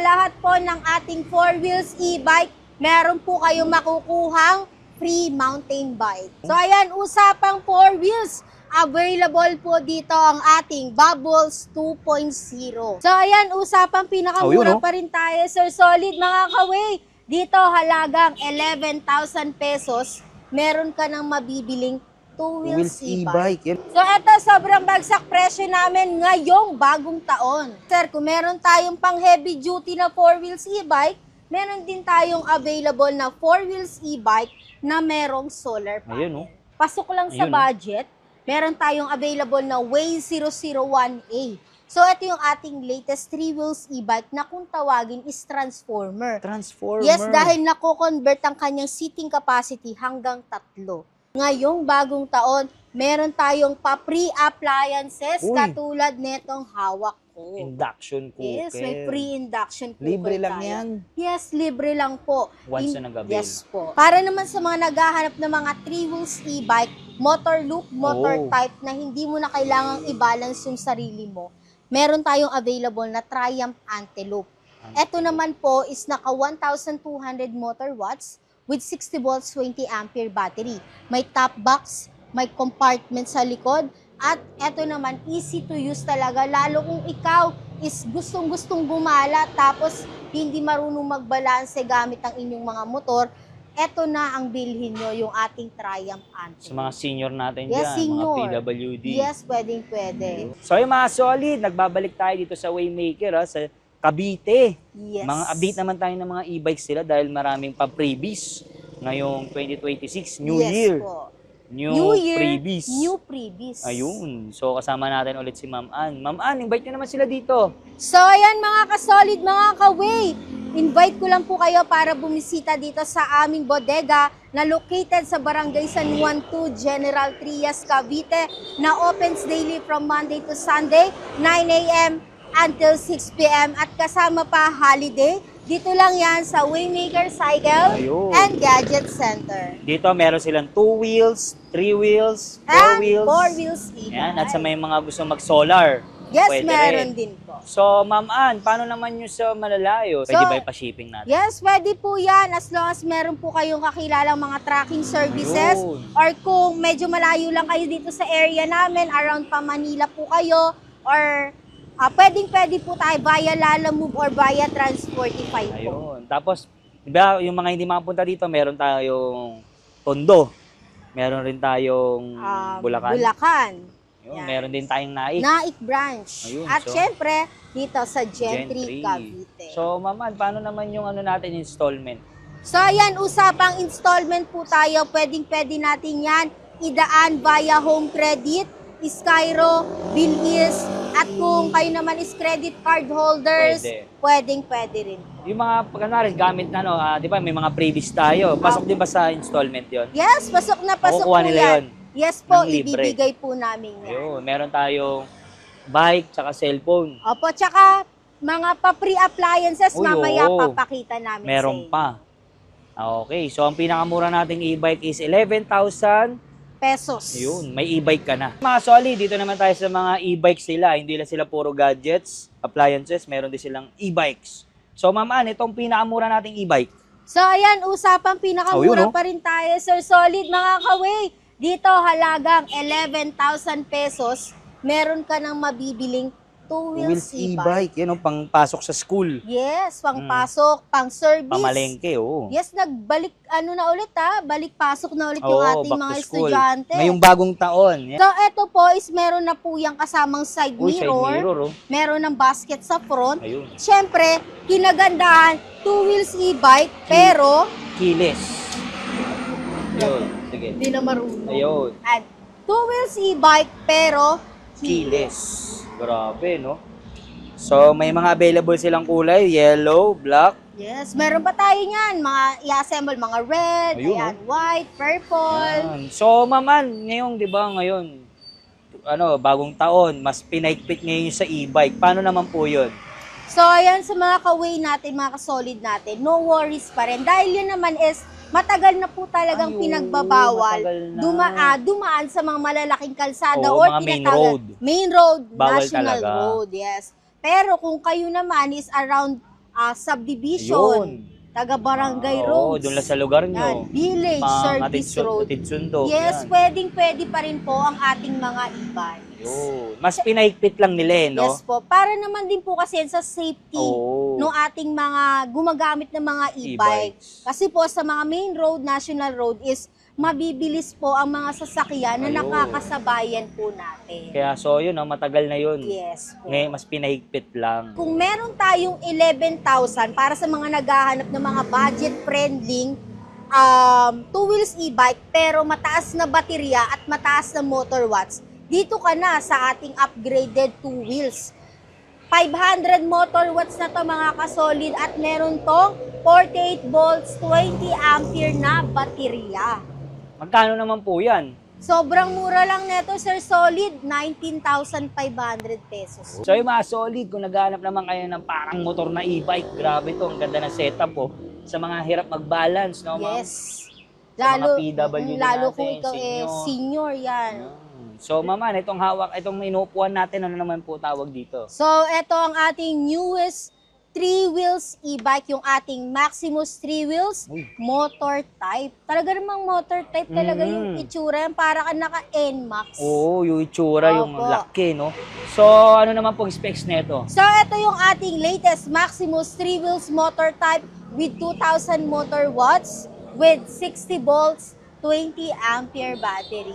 lahat po ng ating 4 wheels e-bike, meron po kayong makukuhang free mountain bike. So ayan, usapang 4 wheels. Available po dito ang ating Bubbles 2.0. So ayan, usapang pinakamura pa rin tayo, Sir Solid, mga kaway. Dito halagang 11,000 pesos, meron ka ng mabibiling 2 wheels e-bike. So ito, sobrang bagsak presyo namin ngayong bagong taon. Sir, kung meron tayong pang heavy duty na 4 wheels e-bike, meron din tayong available na 4 wheels e-bike na merong solar panel. Pasok lang sa budget, meron tayong available na Way 001A. So ito yung ating latest 3 wheels e-bike na kung tawagin is Transformer. Yes, dahil nako-convert ang kanyang seating capacity hanggang 3. Ngayong bagong taon, meron tayong pa-free appliances katulad netong hawak ko. Induction cooker. Yes, may free induction cooker. Libre lang yan. Yes, libre lang po. Once na nag-avail. Yes po. Para naman sa mga naghahanap ng mga 3 wheels e-bike, motor loop, motor type na hindi mo na kailangang i-balance yung sarili mo, meron tayong available na Triumph Antelope. Ito naman po is naka 1,200 motor watts with 60 volts 20 ampere battery. May top box, may compartment sa likod, at eto naman easy to use talaga, lalo kung ikaw is gustong-gustong gumala tapos hindi marunong magbalanse gamit ang inyong mga motor. Eto na ang bilhin nyo, yung ating Triumph Antelope. Sa mga senior natin Yes, dyan, senior. mga PWD. Yes, pwede. So yung mga solid, nagbabalik tayo dito sa Waymaker, sa Cavite. Yes. Mga update naman tayo ng mga e-bikes sila dahil maraming pa-freebies ngayong 2026, New Year. Po. New freebies. New freebies. Ayun. So kasama natin ulit si Ma'am Ann. Ma'am Ann, invite nyo naman sila dito. So ayan mga ka-solid, mga ka-way, invite ko lang po kayo para bumisita dito sa aming bodega na located sa Barangay San Juan 2, General Trias, Cavite, na opens daily from Monday to Sunday, 9 a.m. until 6 p.m. at kasama pa holiday. Dito lang yan sa Waymaker Cycle and Gadget Center. Dito meron silang 2 wheels, 3 wheels, 4 wheels. 4 wheels e-bike. Yan, at sa may mga gusto mag-solar. Yes, pwede meron rin. din po. So, Ma'am Ann, paano naman yung sa malalayo? Pwede ba ipa-shipping natin? Yes, pwede po yan as long as meron po kayong kakilalang mga tracking services. Or kung medyo malayo lang kayo dito sa area namin, around pa Manila po kayo, or pwede po tayo via Lalamove or via Transportify po. Ayun. Tapos, di ba, yung mga hindi makapunta dito, meron tayong Tondo. Meron rin tayong Bulacan. Ayun, meron din tayong Naik. Naik branch. Ayun, at syempre, dito sa Gentry, Cavite. So, Ma'am Ann, paano naman yung natin installment? So, ayan, usapang installment po tayo. Pwede natin yan idaan via home credit, Skyro, Bilis, at kung kayo naman is credit card holders, pwede rin. Yung mga, kunwari, gamit na, di ba, may mga previous tayo. Pasok din ba sa installment yon? Yes, pasok na pasok po yan. Yes po, ibibigay po namin yan. Ayun, meron tayong bike, tsaka cellphone. Opo, tsaka mga pa-free appliances, mamaya papakita namin meron pa. Okay, so ang pinakamura nating e-bike is 11,000 pesos. Ayun, may e-bike ka na. Mga solid, dito naman tayo sa mga e-bikes nila. Hindi lang sila puro gadgets, appliances, meron din silang e-bikes. So, Ma'am Ann, itong pinakamura nating e-bike. So, ayan, usapang pinakamura pa rin tayo, Sir Solid, mga kaway. Dito, halagang 11,000 pesos, meron ka ng mabibiling 2 wheels e-bike. Yan, pang pasok sa school. Yes, pang pasok, pang service. Pamalengke, Yes, nagbalik, balik pasok na ulit yung ating mga estudyante. Ngayong bagong taon. So, eto po is meron na po yung kasamang side mirror. Meron ng basket sa front. Ayun. Siyempre, kinagandahan, 2 wheels e-bike, pero keyless. Ayun, sige. Hindi na marunong. Ayun. At 2 wheels e-bike, pero keyless. Grabe, no? So, may mga available silang kulay, yellow, black. Yes, meron pa tayo niyan. Mga i-assemble, mga red, ayan, white, purple. Ayan. So, Ma'am Ann, ngayon, di ba, bagong taon, mas pinaikpit ngayon sa e-bike. Paano naman po yun? So, ayan, sa mga ka-way natin, mga ka-solid natin, no worries pa rin. Dahil yun naman is, matagal na po talagang pinagbabawal dumaan sa mga malalaking kalsada or main road, bawal national talaga. road, yes. Pero kung kayo naman is around subdivision, taga-barangay roads. doon lang sa lugar Yan, nyo. village service road. Atidsundo. Yes, pwede pa rin po ang ating mga e-bikes. Mas pinahigpit lang nila no? Yes po, para naman din po kasi sa safety Oo. ng ating mga gumagamit ng mga e-bike. Kasi po sa mga main road, national road is mabibilis po ang mga sasakyan na Ayun. nakakasabayan po natin. Kaya yun, matagal na yun. Yes po. Ngayon, mas pinahigpit lang. Kung meron tayong 11,000 para sa mga naghahanap ng mga budget-friendly two wheels e-bike pero mataas na baterya at mataas na motor watts, dito ka na sa ating upgraded two wheels. 500 motor watts na to mga kasolid at meron tong 48 volts, 20 ampere na baterya. Magkano naman po yan? Sobrang mura lang neto, Sir Solid, 19,500 pesos. So yung mga solid, kung naghahanap naman kayo ng parang motor na e-bike, grabe to, ang ganda ng setup po. Sa mga hirap mag-balance, no ma'am? Yes. Sa mga PWD lalo natin, kung ikaw senior yan. So mama, itong hawak, itong inuupuan natin, ano naman po tawag dito? So, ito ang ating newest 3 wheels e-bike, yung ating Maximus 3 wheels motor type. Talaga namang motor type talaga yung itsura yan, para ka naka-NMAX. Oo, yung itsura, yung Opo. laki, no? So, ano naman pong specs nito? So, ito yung ating latest Maximus 3 wheels motor type with 2,000 motor watts with 60 volts, 20 ampere battery.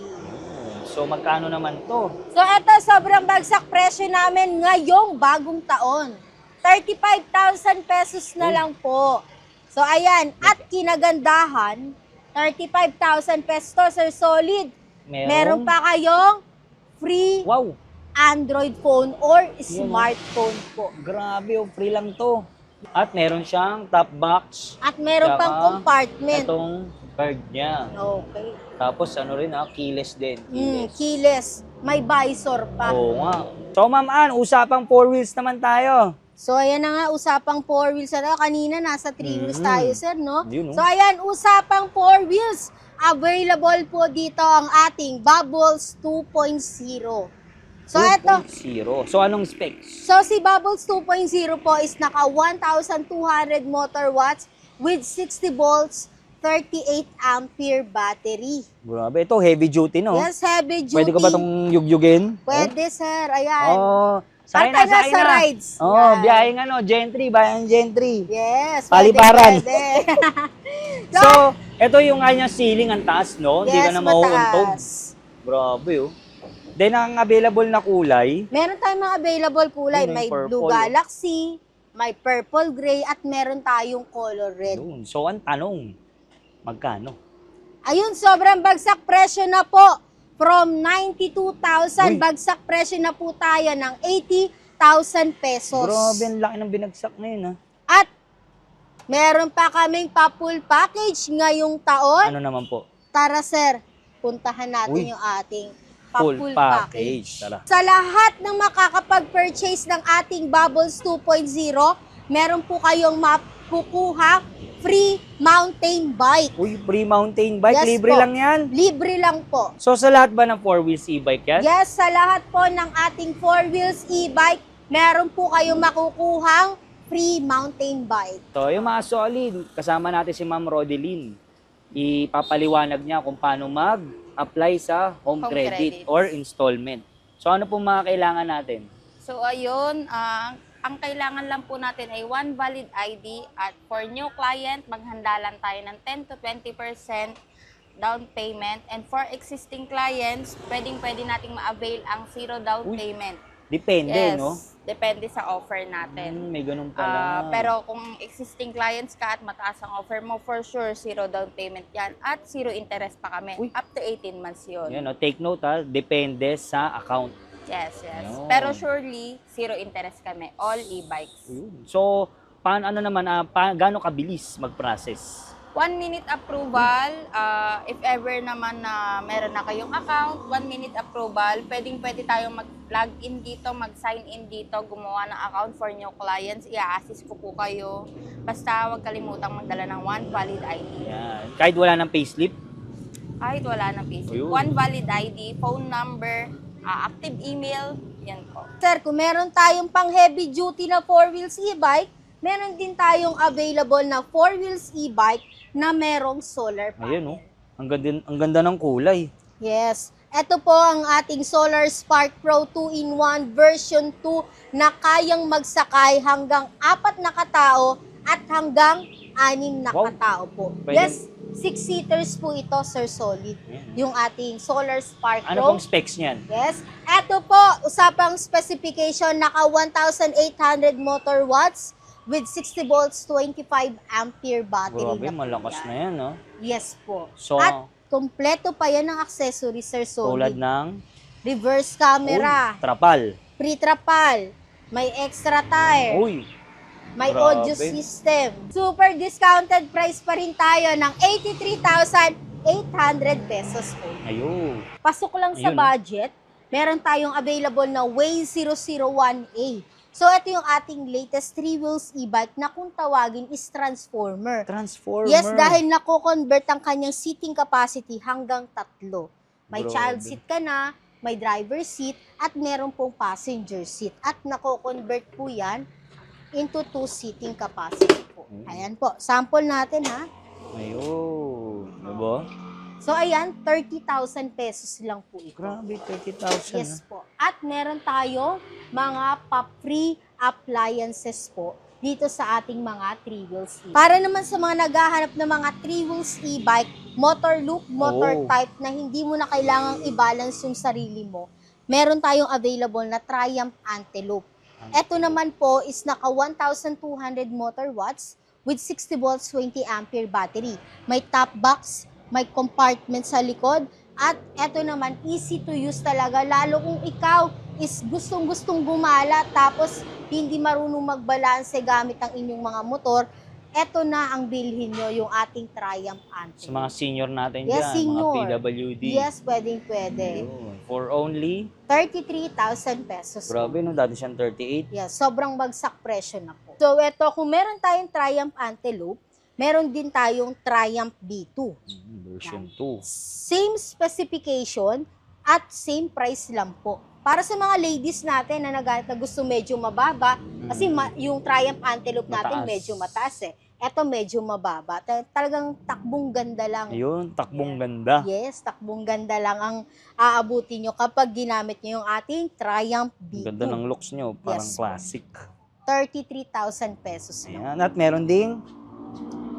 So, magkano naman to? So, ito sobrang bagsak presyo namin ngayong bagong taon. 35,000 pesos na lang po. So, ayan. At kinagandahan, 35,000 pesos to, Sir Solid. Meron pa kayong free Wow! Android phone or smartphone po. Grabe, free lang to. At meron siyang top box. At meron pang Tsaka compartment. Itong card niya. Okay. Tapos ano rin keyless din. Keyless. May visor pa. Oo nga. So ma'am Ann, usapang 4 wheels naman tayo. So, ayan na nga, usapang 4 wheels na tayo. Kanina, nasa 3 wheels tayo, sir, no? Yun, no? So, ayan, usapang 4 wheels. Available po dito ang ating Bubbles 2.0. So, ito. 2.0. So, anong specs? So, si Bubbles 2.0 po is naka 1,200 motor watts with 60 volts, 38 ampere battery. Grabe, ito heavy duty, no? Yes, heavy duty. Pwede ko ba itong yugyugin? Pwede, sir. Ayan. Oh, Sakay na sa rides. Oh, Yan. biyaheng Gentry, bayan Gentry. Yes. Paliparan. Pwede. So, ito yung kanyang ceiling, ang taas, no? Hindi Yes, ka na mauuntog. mataas. Grabe, oh. Then, ang available na kulay, Meron tayong mga available kulay. Yun, May yung Blue purple. Galaxy, may Purple Gray, at meron tayong color red. yun. So, ang tanong, magkano? Ayun, sobrang bagsak presyo na po. From 92,000, bagsak presyo na po tayo ng 80,000 pesos. Grabe, ang laki ng binagsak na yun, ha? At meron pa kaming pa-full package ngayong taon. Ano naman po? Tara, sir, puntahan natin yung ating Full pa-full package. Tara. Sa lahat ng makakapag-purchase ng ating Bubbles 2.0, meron po kayong makukuha free mountain bike. Uy, free mountain bike. Yes Libre po. lang yan. Libre lang po. So, sa lahat ba ng 4 wheels e-bike yan? Yes, sa lahat po ng ating 4 wheels e-bike, meron po kayong makukuhang free mountain bike. So, yung mga solid, kasama natin si Ma'am Rodeline. Ipapaliwanag niya kung paano mag-apply sa home credit credit. or installment. So, ano po mga kailangan natin? So ayun, ang kailangan lang po natin ay one valid ID at for new client, maghanda lang tayo ng 10 to 20% down payment, and for existing clients, pwede nating ma-avail ang zero down payment. Depende, no? Depende sa offer natin. May ganun pala. Pero kung existing clients ka at mataas ang offer mo, for sure, zero down payment yan. At zero interest pa kami. Uy. Up to 18 months yun. Yan, no? Take note, ha? Depende sa account. Yes. Ayun. Pero surely, zero interest kami. All e-bikes. So, paano naman, gaano kabilis mag-process? 1 minute approval, if ever naman na meron na kayong account, 1 minute approval, pwede tayong mag-log in dito, mag-sign in dito, gumawa ng account for new clients, i-assist ko po kayo. Basta huwag kalimutang magdala ng one valid ID. Yan. Kahit wala ng payslip? Kahit wala ng payslip. Ayun. One valid ID, phone number, active email, yan po. Sir, kung meron tayong pang heavy duty na 4 wheels e-bike, meron din tayong available na 4 wheels e-bike na merong solar panel. Ayan, oh. Ang ganda ng kulay. Yes. Ito po ang ating Solar Spark Pro 2-in-1 version 2 na kayang magsakay hanggang 4 na katao at hanggang 6 na Wow. katao po. Pwede- Yes, 6-seaters po ito, Sir Solid. Ayan. Yung ating Solar Spark Ano Pro. pong specs niyan? Yes. Ito po, usapang specification, naka 1,800 motor watts with 60 volts, 25 ampere battery. Grabe, na po malakas yan. na yan, no? Yes po. So, At kompleto pa yan ng accessories, Sir tulad Solid. ng Reverse camera, trapal. pre-trapal, may extra tire, Uy, may grabe. audio system. Super discounted price pa rin tayo ng 83,800 pesos po. ayun. Pasok lang sa Ayun, no? budget, meron tayong available na Way 001A. So, ito yung ating latest 3 wheels e-bike na kung tawagin is Transformer. Transformer. Yes, dahil nako-convert ang kanyang seating capacity hanggang 3. May Grabe. child seat ka na, may driver seat, at meron pong passenger seat. At nako-convert po yan into 2 seating capacity po. Ayan po, sample natin ha. Ayun. Diba? So, ayan, 30,000 pesos lang po ito. Grabe, 30,000. Yes po. At meron tayo mga free appliances po dito sa ating mga 3 wheels e-bike. Para naman sa mga naghahanap ng mga 3 wheels e-bike, motor loop, motor Oh. type na hindi mo na kailangang i-balance yung sarili mo, meron tayong available na Triumph Antelope. Ito naman po is naka 1,200 motor watts with 60 volts, 20 ampere battery. May top box, may compartment sa likod, at eto naman, easy to use talaga, lalo kung ikaw is gustong-gustong gumala, tapos hindi marunong magbalanse gamit ang inyong mga motor, eto na ang bilhin nyo, yung ating Triumph Sa Antelope. mga senior natin Yes, dyan, senior. mga PWD. Yes, pwede. Ayun. For only, 33,000 pesos. grabe no, dati siyang 38. Yes, sobrang bagsak presyo na po. So, eto, kung meron tayong Triumph Antelope, meron din tayong Triumph B2. Version 2. Same specification at same price lang po. Para sa mga ladies natin na na gusto medyo mababa, kasi yung Triumph Antelope natin Mataas. medyo mataas eh. Eto medyo mababa. Talagang takbong ganda lang. Ayun, takbong ganda. Yes, takbong ganda lang ang aabutin nyo kapag ginamit nyo yung ating Triumph B2. Ganda ng looks nyo, parang Yes. classic. 33,000 pesos lang. Ayan, at meron ding,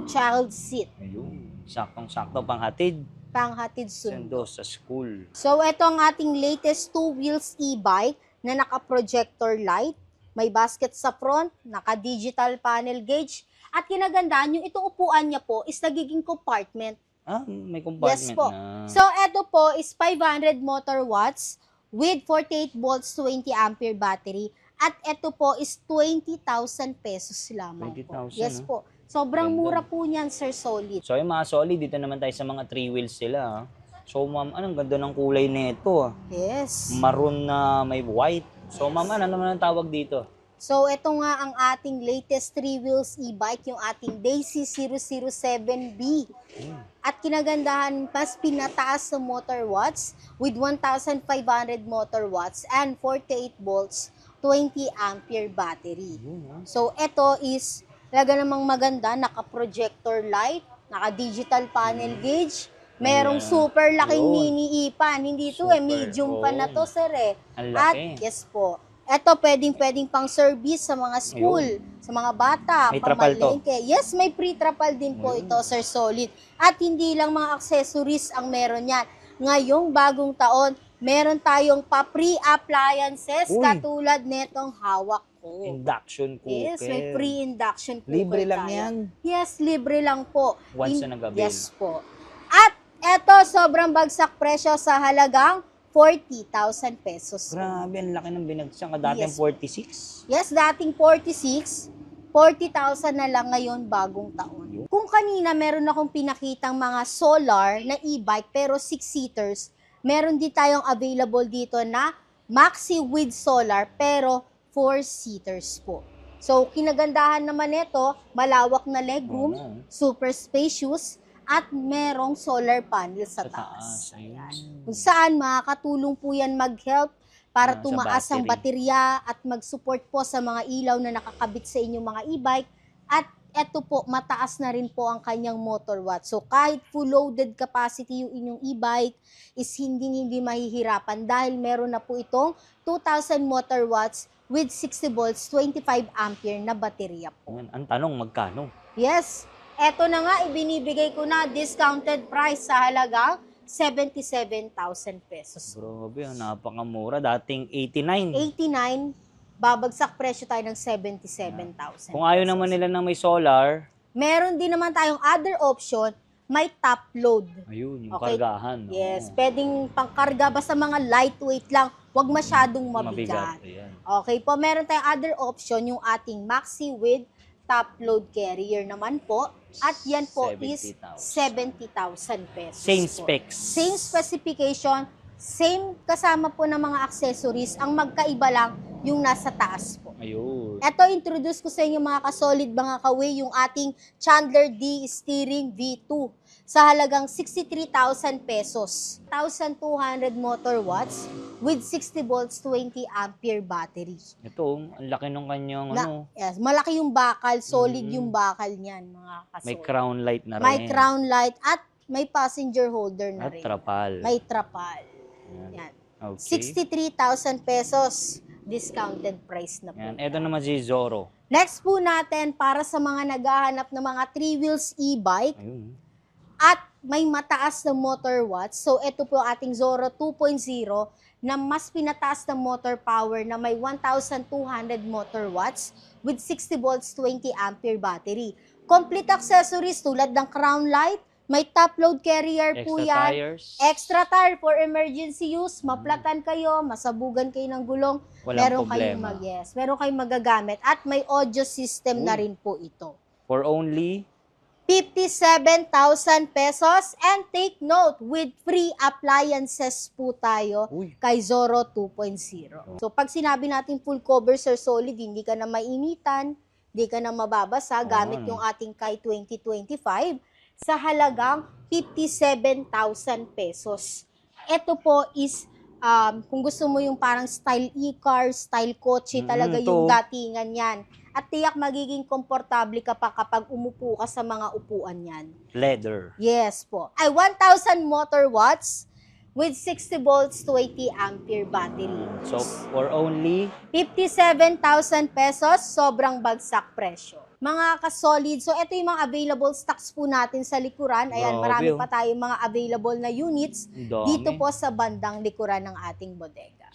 Child seat, ayun, saktong-sakto pang hatid. panghatid sundo. Sundo sa school. So, ito ang ating latest 2 wheels e-bike na naka-projector light, may basket sa front, naka-digital panel gauge, at kinagandahan yung itong upuan niya po is nagiging compartment. Ah, may compartment Yes po. na. So, ito po is 500 motor watts with 48 volts, 20 ampere battery, at ito po is 20,000 pesos lamang po. 20,000, Yes ah. po. Sobrang Ganda. mura po niyan, Sir Solid. So yung mga solid, dito naman tayo sa mga 3 wheels sila. ah. So ma'am, anong ganda ng kulay nito. Yes. Maroon na may white. So ma'am, ano naman ang tawag dito? So, ito nga ang ating latest 3 wheels e-bike, yung ating Daisy 007B. At kinagandahan, mas pinataas sa motor watts with 1,500 motor watts and 48 volts, 20 ampere battery. So, ito is talaga namang maganda, naka-projector light, naka-digital panel gauge, merong Ayan. super laking Yun. mini ipan. Hindi to Super, medium pa na oo. to, sir eh. Ang At laki. yes po, ito pwedeng pang service sa mga school, sa mga bata, May trapal to. pamalengke. Yes, may pre-trapal din po ito, Sir Solid. At hindi lang mga accessories ang meron yan. Ngayong bagong taon, meron tayong pa-free appliances Uy. katulad netong hawak ko. Induction cooker. Yes, may free induction cooker Libre lang tayo. yan. Yes, libre lang po. Once na nag-avail. Yes po. At eto, sobrang bagsak presyo sa halagang 40,000 pesos. Grabe, ang laki ng binagsak. Dati Yes. 46. Yes, dating 46, 40,000 na lang ngayon bagong taon. Kung kanina meron akong pinakitang mga solar na e-bike pero 6-seaters, meron din tayong available dito na maxi with solar pero 4-seaters po. So, kinagandahan naman nito, malawak na legroom, Oo. super spacious, at merong solar panel sa Sa taas. taas. Ayun. Kung saan makakatulong po yan mag-help para Sa tumaas ang battery. baterya at mag-support po sa mga ilaw na nakakabit sa inyong mga e-bike. At eto po, mataas na rin po ang kanyang motor watt. So kahit full loaded capacity yung inyong e-bike is hindi mahihirapan dahil meron na po itong 2,000 motor watts with 60 volts, 25 ampere na baterya po. Yan. Ang tanong, magkano? Yes, eto na nga, ibinibigay ko na discounted price sa halagang 77,000 pesos. Grabe, napakamura. Dating 89. 89, babagsak presyo tayo ng 77,000. Kung ayaw naman nila na may solar, Meron din naman tayong other option, may top load. ayun, yung Okay. kargahan. Yes, Oo. pwedeng pangkarga basta mga lightweight lang, wag masyadong mabigat. Ayan. Okay po, meron tayong other option, yung ating Maxi with top load carrier naman po. At yan po is 70,000 pesos. Same po. specs. Same specification, same kasama po ng mga accessories. Ang magkaiba lang yung nasa taas po. Ayun. Ito, introduce ko sa inyo mga kasolid, mga kaway, yung ating Chandler D Steering V2 sa halagang 63,000 pesos. 1,200 motor watts with 60 volts, 20 ampere battery. Ito, ang laki ng kanyang ano, Yes, malaki yung bakal, solid Mm. yung bakal niyan, mga kasolid. may crown light na rin. May crown light at may passenger holder na At rin. trapal. May trapal. Yan. Yan. Okay. 63,000 pesos. Discounted price na po. Yan. Ito naman si Zoro. Next po natin, para sa mga naghahanap ng mga 3 wheels e-bike Ayun. at may mataas na motor watts. So, ito po ating Zoro 2.0 na mas pinataas na motor power na may 1,200 motor watts with 60 volts, 20 ampere battery. Complete accessories tulad ng crown light, may top load carrier po Extra yan. tires. Extra tire for emergency use, maplatan kayo, masabugan kayo ng gulong, Walang kayong problema. meron kayong magagamit at may audio system na Uy. rin po ito. For only 57,000 pesos and take note, with free appliances po tayo uy, kay Zoro 2.0. So pag sinabi natin full cover sir solid, hindi ka na mainitan, hindi ka na mababasa gamit yung ating Kai 2025 sa halagang 57,000 pesos. Ito po is kung gusto mo yung parang style e-car, style kotse, talaga yung ito. datingan yan. At tiyak magiging komportable ka pa kapag umupo ka sa mga upuan yan. leather. Yes po. Ay, 1,000 motor watts with 60 volts, 20 ampere battery. So, for only 57,000 pesos, sobrang bagsak presyo. Mga kasolid, so ito yung mga available stocks po natin sa likuran. Ayan, Grabe, marami oh. pa tayong mga available na units dami. dito po sa bandang likuran ng ating bodega.